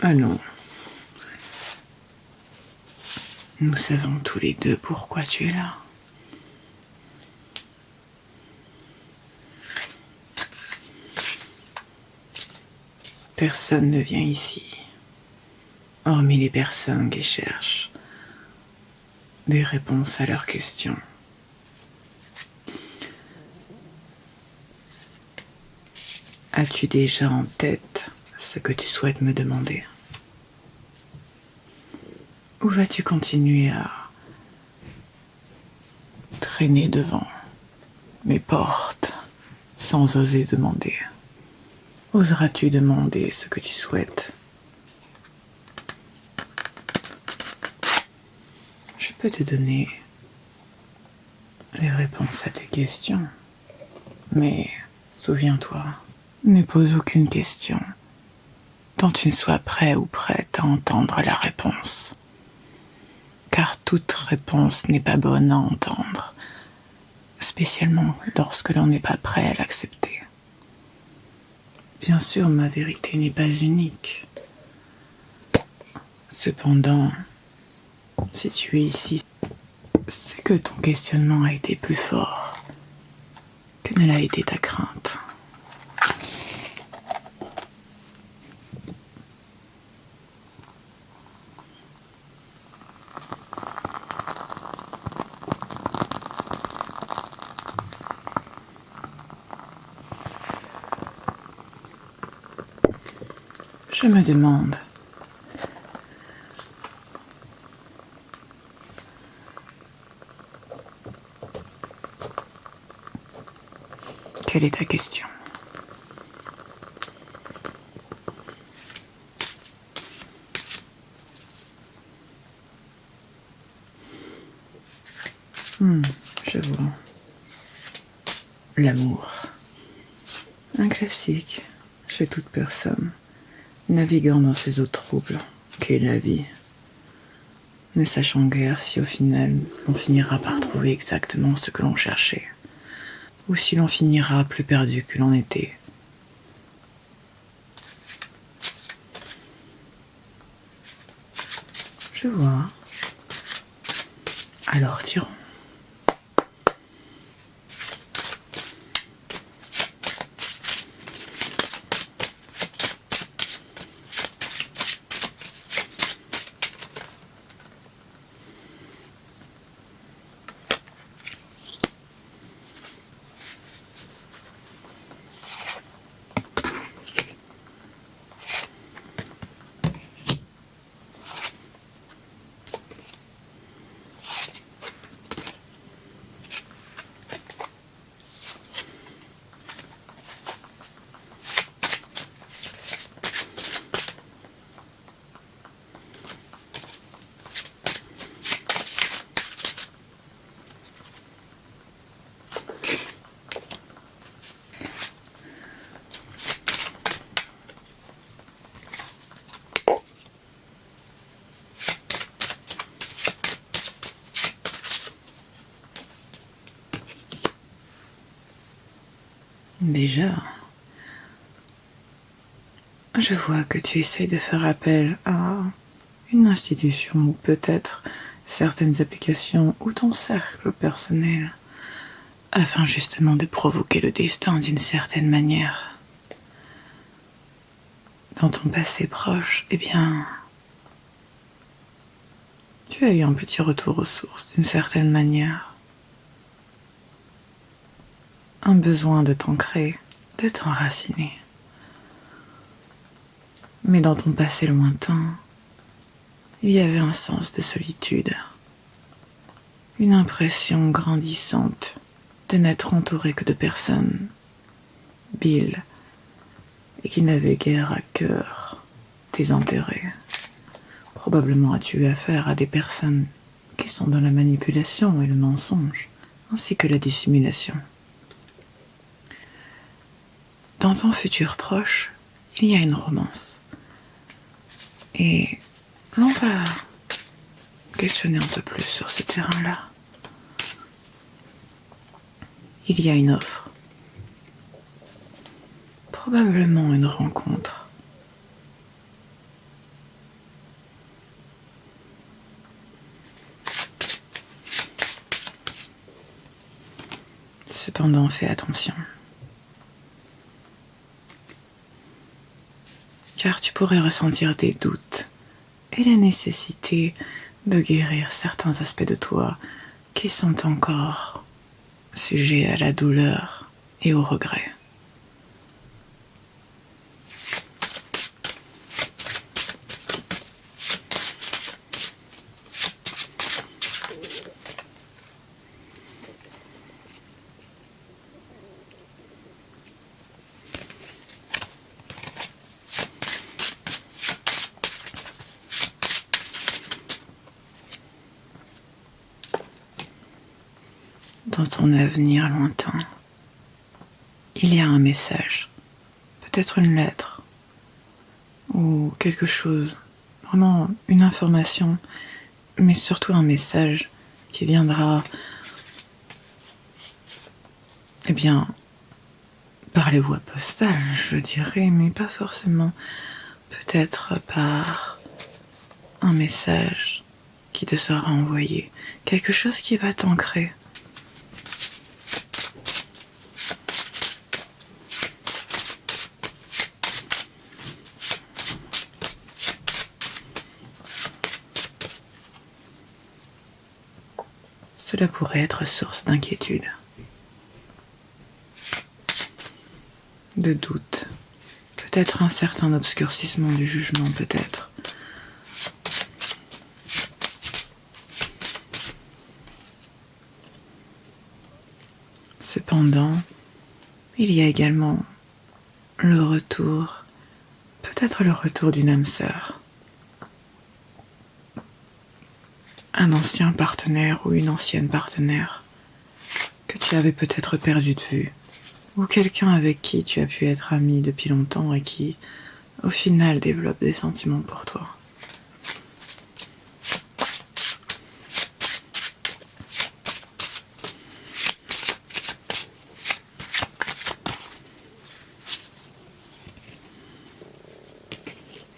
Allons. Nous savons tous les deux pourquoi tu es là. Personne ne vient ici, hormis les personnes qui cherchent des réponses à leurs questions. As-tu déjà en tête ce que tu souhaites me demander ? Ou vas-tu continuer à traîner devant mes portes sans oser demander ? Oseras-tu demander ce que tu souhaites ? Je peux te donner les réponses à tes questions, mais souviens-toi, ne pose aucune question tant tu ne sois prêt ou prête à entendre la réponse. Car toute réponse n'est pas bonne à entendre, spécialement lorsque l'on n'est pas prêt à l'accepter. Bien sûr, ma vérité n'est pas unique. Cependant, si tu es ici, c'est que ton questionnement a été plus fort que ne l'a été ta crainte. Je me demande, quelle est ta question ? Je vois. L'amour. Un classique chez toute personne naviguant dans ces eaux troubles qu'est la vie, ne sachant guère si au final on finira par trouver exactement ce que l'on cherchait, ou si l'on finira plus perdu que l'on était. Je vois. Alors tirons. Déjà, je vois que tu essayes de faire appel à une institution ou peut-être certaines applications ou ton cercle personnel afin justement de provoquer le destin d'une certaine manière. Dans ton passé proche, eh bien, tu as eu un petit retour aux sources d'une certaine manière. Un besoin de t'ancrer, de t'enraciner. Mais dans ton passé lointain, il y avait un sens de solitude, une impression grandissante de n'être entouré que de personnes biles et qui n'avaient guère à cœur tes intérêts, Probablement as-tu eu affaire à des personnes qui sont dans la manipulation et le mensonge, ainsi que la dissimulation. Dans ton futur proche, il y a une romance. Et l'on va questionner un peu plus sur ce terrain-là. Il y a une offre. Probablement une rencontre. Cependant, fais attention. Car tu pourrais ressentir des doutes et la nécessité de guérir certains aspects de toi qui sont encore sujets à la douleur et au regret. Dans ton avenir lointain, il y a un message, peut-être une lettre, ou quelque chose, vraiment une information, mais surtout un message qui viendra, eh bien, par les voies postales, je dirais, mais pas forcément, peut-être par un message qui te sera envoyé, quelque chose qui va t'ancrer. Cela pourrait être source d'inquiétude, de doute, peut-être un certain obscurcissement du jugement, peut-être. Cependant, il y a également le retour, peut-être le retour d'une âme sœur. Un ancien partenaire ou une ancienne partenaire que tu avais peut-être perdu de vue, ou quelqu'un avec qui tu as pu être ami depuis longtemps et qui, au final, développe des sentiments pour toi.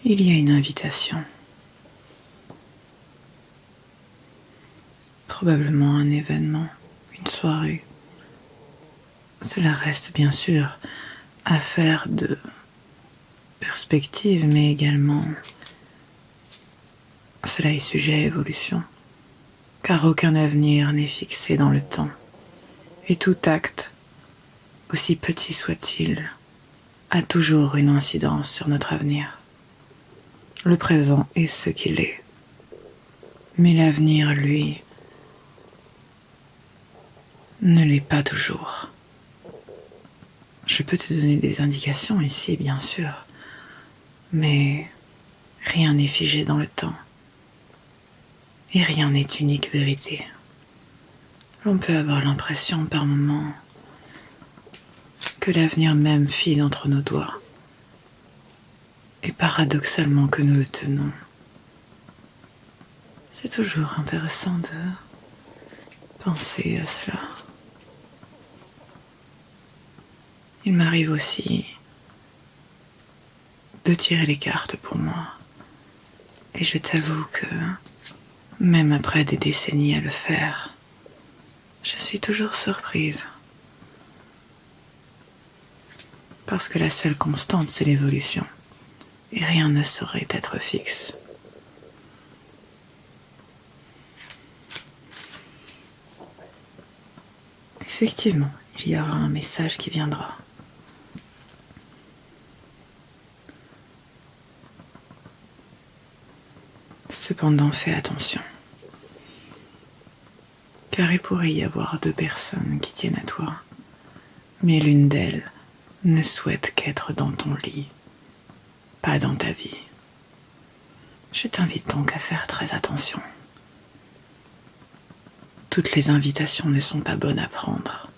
Il y a une invitation. Probablement un événement, une soirée. Cela reste bien sûr affaire de perspective, mais également cela est sujet à évolution, car aucun avenir n'est fixé dans le temps, et tout acte, aussi petit soit-il, a toujours une incidence sur notre avenir. Le présent est ce qu'il est, mais l'avenir, lui, ne l'est pas toujours. Je peux te donner des indications ici, bien sûr, mais rien n'est figé dans le temps, et rien n'est unique vérité. L'on peut avoir l'impression par moments que l'avenir même file entre nos doigts, et paradoxalement que nous le tenons. C'est toujours intéressant de penser à cela. Il m'arrive aussi de tirer les cartes pour moi. Et je t'avoue que, même après des décennies à le faire, je suis toujours surprise. Parce que la seule constante, c'est l'évolution. Et rien ne saurait être fixe. Effectivement, il y aura un message qui viendra. Cependant, fais attention. Car il pourrait y avoir deux personnes qui tiennent à toi, mais l'une d'elles ne souhaite qu'être dans ton lit, pas dans ta vie. Je t'invite donc à faire très attention. Toutes les invitations ne sont pas bonnes à prendre.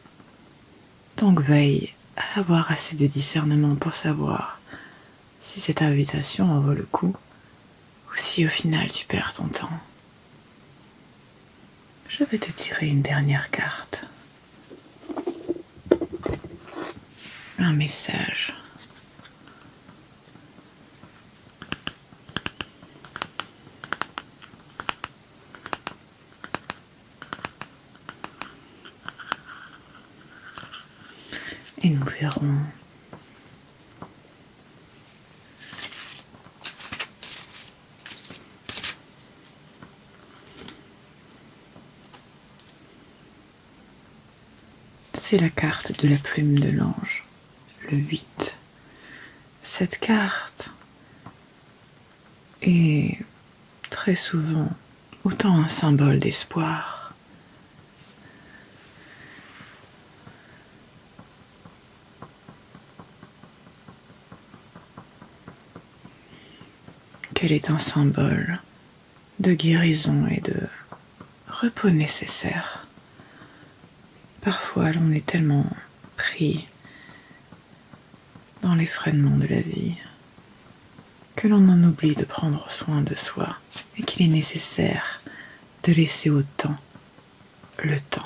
Donc veille à avoir assez de discernement pour savoir si cette invitation en vaut le coup ou si au final tu perds ton temps. Je vais te tirer une dernière carte. Un message. Et nous verrons c'est la carte de la plume de l'ange, le 8. Cette carte est très souvent autant un symbole d'espoir qu'elle est un symbole de guérison et de repos nécessaire. Parfois, l'on est tellement pris dans l'effrénement de la vie que l'on en oublie de prendre soin de soi et qu'il est nécessaire de laisser au temps le temps.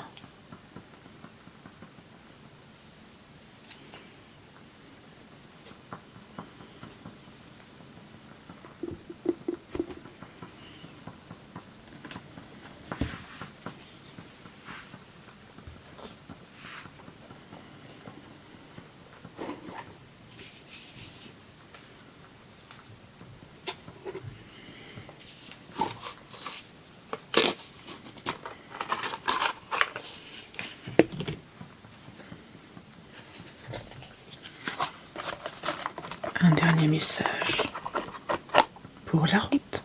Un dernier message pour la route.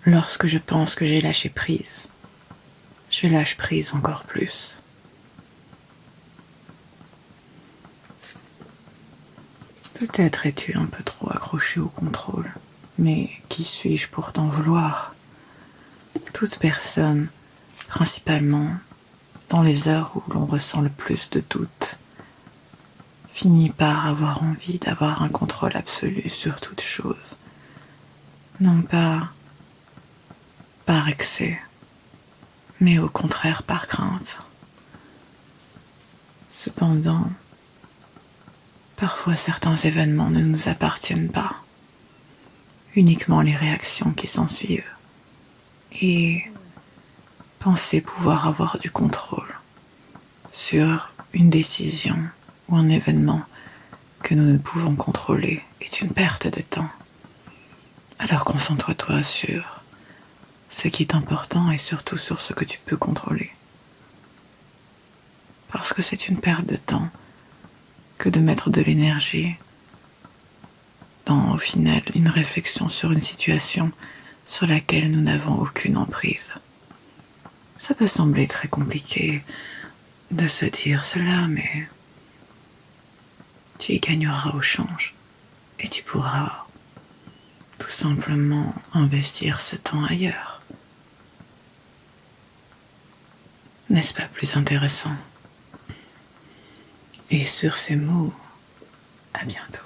Lorsque je pense que j'ai lâché prise, je lâche prise encore plus. Peut-être es-tu un peu trop accroché au contrôle, mais qui suis-je pour t'en vouloir? Toute personne, principalement dans les heures où l'on ressent le plus de doutes, finit par avoir envie d'avoir un contrôle absolu sur toute chose. Non pas par excès, mais au contraire par crainte. Cependant, parfois certains événements ne nous appartiennent pas, uniquement les réactions qui s'ensuivent. Et penser pouvoir avoir du contrôle sur une décision ou un événement que nous ne pouvons contrôler est une perte de temps. Alors concentre-toi sur ce qui est important et surtout sur ce que tu peux contrôler. Parce que c'est une perte de temps que de mettre de l'énergie dans, au final, une réflexion sur une situation sur laquelle nous n'avons aucune emprise. Ça peut sembler très compliqué de se dire cela, mais tu y gagneras au change et tu pourras tout simplement investir ce temps ailleurs. N'est-ce pas plus intéressant? Et sur ces mots, à bientôt.